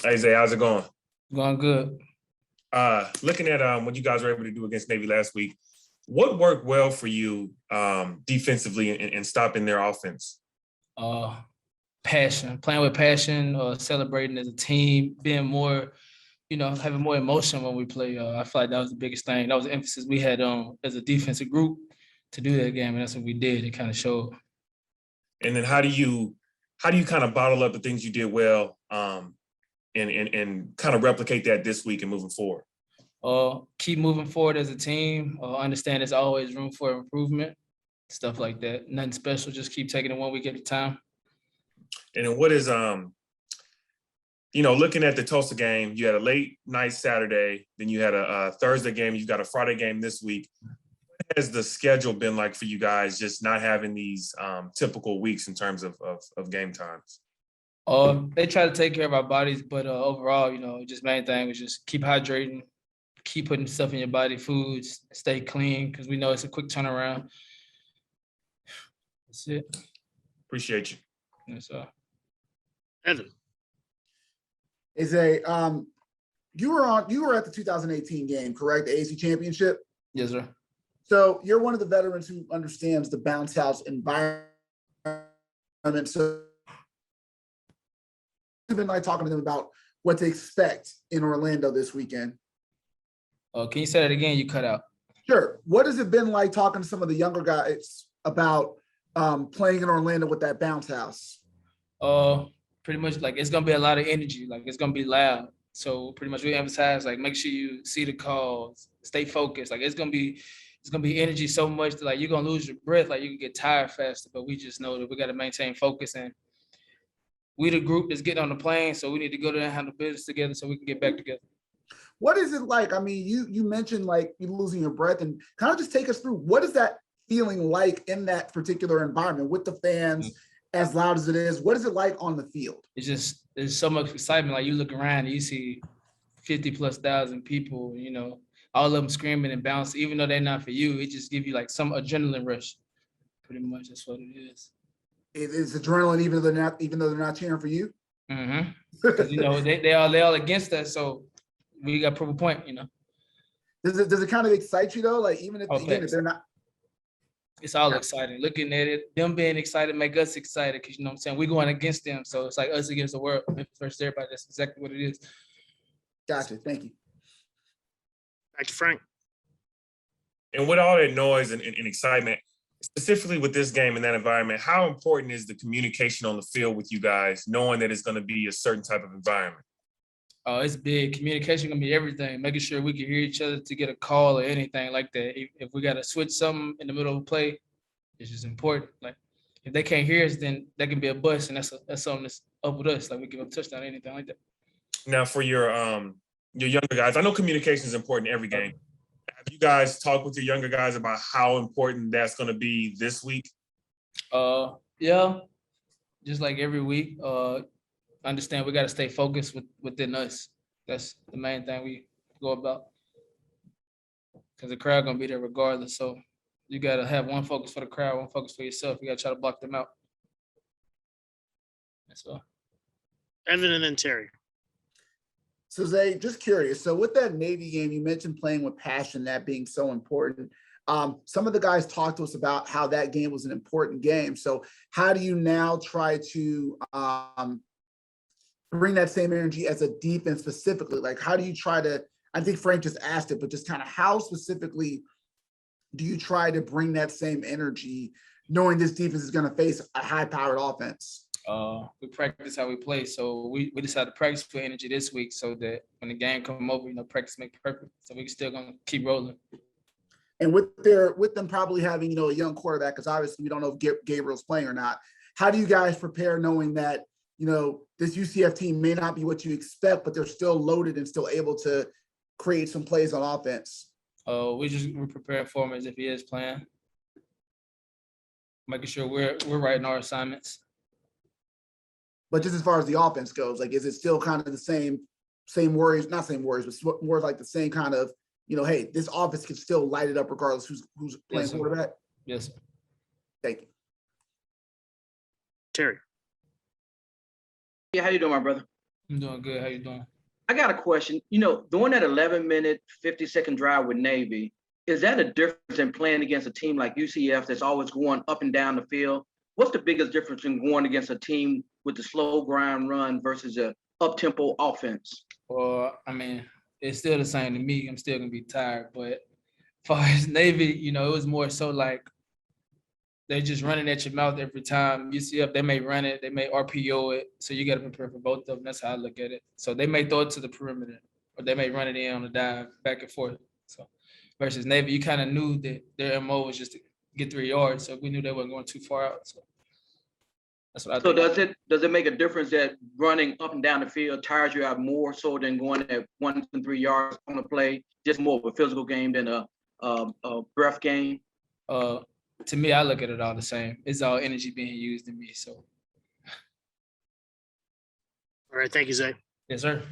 Hey Zay, how's it going? Going good. Looking at what you guys were able to do against Navy last week, what worked well for you defensively in stopping their offense? Uh, Passion, playing with passion, celebrating as a team, being more, having more emotion when we play. I feel like that was the biggest thing. That was the emphasis we had on as a defensive group to do that game, and that's what we did. It kind of showed. And then how do you kind of bottle up the things you did well and kind of replicate that this week and moving forward? Keep moving forward as a team. Understand there's always room for improvement, stuff like that. Nothing special. Just keep taking it one week at a time. And then what is looking at the Tulsa game, you had a late night Saturday, then you had a Thursday game, you've got a Friday game this week. What has the schedule been like for you guys, just not having these typical weeks in terms of game times? They try to take care of our bodies, but overall, just main thing was just keep hydrating, keep putting stuff in your body, foods, stay clean, because we know it's a quick turnaround. That's it. Appreciate you. That's all. Evan. Is you were at the 2018 game, correct? The AC Championship. Yes, sir. So you're one of the veterans who understands the bounce house environment. So you've been like talking to them about what to expect in Orlando this weekend. Can you say that again? You cut out. Sure. What has it been like talking to some of the younger guys about playing in Orlando with that bounce house? Pretty much like it's gonna be a lot of energy. Like it's gonna be loud. So pretty much we emphasize like make sure you see the calls, stay focused. Like it's gonna be energy so much that like you're gonna lose your breath. Like you can get tired faster. But we just know that we got to maintain focus, and we the group that's getting on the plane. So we need to go there and handle business together so we can get back together. What is it like? I mean, you mentioned like you losing your breath, and kind of just take us through what is that feeling like in that particular environment with the fans, as loud as it is. What is it like on the field? There's so much excitement. Like you look around and you see 50,000+ people, all of them screaming and bouncing, even though they're not for you. It just gives you like some adrenaline rush. Pretty much that's what it is. It is adrenaline, even though they're not cheering for you. Mm-hmm. Because they all against us, so we got to prove a point. Does it kind of excite you though? Like even if they're not. It's all exciting. Looking at it, them being excited make us excited because what I'm saying, we're going against them. So it's like us against the world versus everybody. That's exactly what it is. Gotcha. Thank you. Back to Frank. And with all that noise and excitement, specifically with this game and that environment, how important is the communication on the field with you guys, knowing that it's going to be a certain type of environment? It's big. Communication gonna be everything. Making sure we can hear each other to get a call or anything like that. If we gotta switch something in the middle of a play, it's just important. Like if they can't hear us, then that can be a bust, and that's something that's up with us. Like we give up a touchdown or anything like that. Now for your younger guys, I know communication is important in every game. Have you guys talked with your younger guys about how important that's going to be this week? Yeah, just like every week. Understand we got to stay focused within us. That's the main thing we go about. Because the crowd gonna be there regardless. So you gotta have one focus for the crowd, one focus for yourself. You gotta try to block them out. That's all. Evan and then Terry. So Zay, just curious. So with that Navy game, you mentioned playing with passion, that being so important. Some of the guys talked to us about how that game was an important game. So how do you now try to bring that same energy as a defense specifically? Like, how do you try to, I think Frank just asked it, but just kind of how specifically do you try to bring that same energy knowing this defense is going to face a high-powered offense? We practice how we play. So we decided to practice for energy this week so that when the game come over, practice makes perfect. So we're still going to keep rolling. And with them probably having, a young quarterback, because obviously we don't know if Gabriel's playing or not, how do you guys prepare knowing that this UCF team may not be what you expect, but they're still loaded and still able to create some plays on offense? We're preparing for him as if he is playing, making sure we're writing our assignments. But just as far as the offense goes, like, is it still kind of the same worries, not same worries, but more like the same kind of, hey, this offense can still light it up regardless who's playing quarterback? Yes, sir. Thank you. Terry. Yeah, how you doing, my brother? I'm doing good. How you doing? I got a question. You know, during that 11-minute, 50-second drive with Navy, is that a difference in playing against a team like UCF that's always going up and down the field? What's the biggest difference in going against a team with the slow grind run versus a up-tempo offense? Well, I mean, it's still the same to me. I'm still gonna be tired, but as far as Navy, you know, it was more so like they just running at your mouth every time. UCF, they may run it, they may RPO it, so you got to prepare for both of them. That's how I look at it. So they may throw it to the perimeter, or they may run it in on a dive, back and forth. So versus Navy, you kind of knew that their MO was just to get 3 yards, so we knew they weren't going too far out. So that's what I So think. does it make a difference that running up and down the field tires you out more so than going at 1 and 3 yards on a play? Just more of a physical game than a breath game. To me, I look at it all the same. It's all energy being used in me. So All right. Thank you, Zay. yes, sir.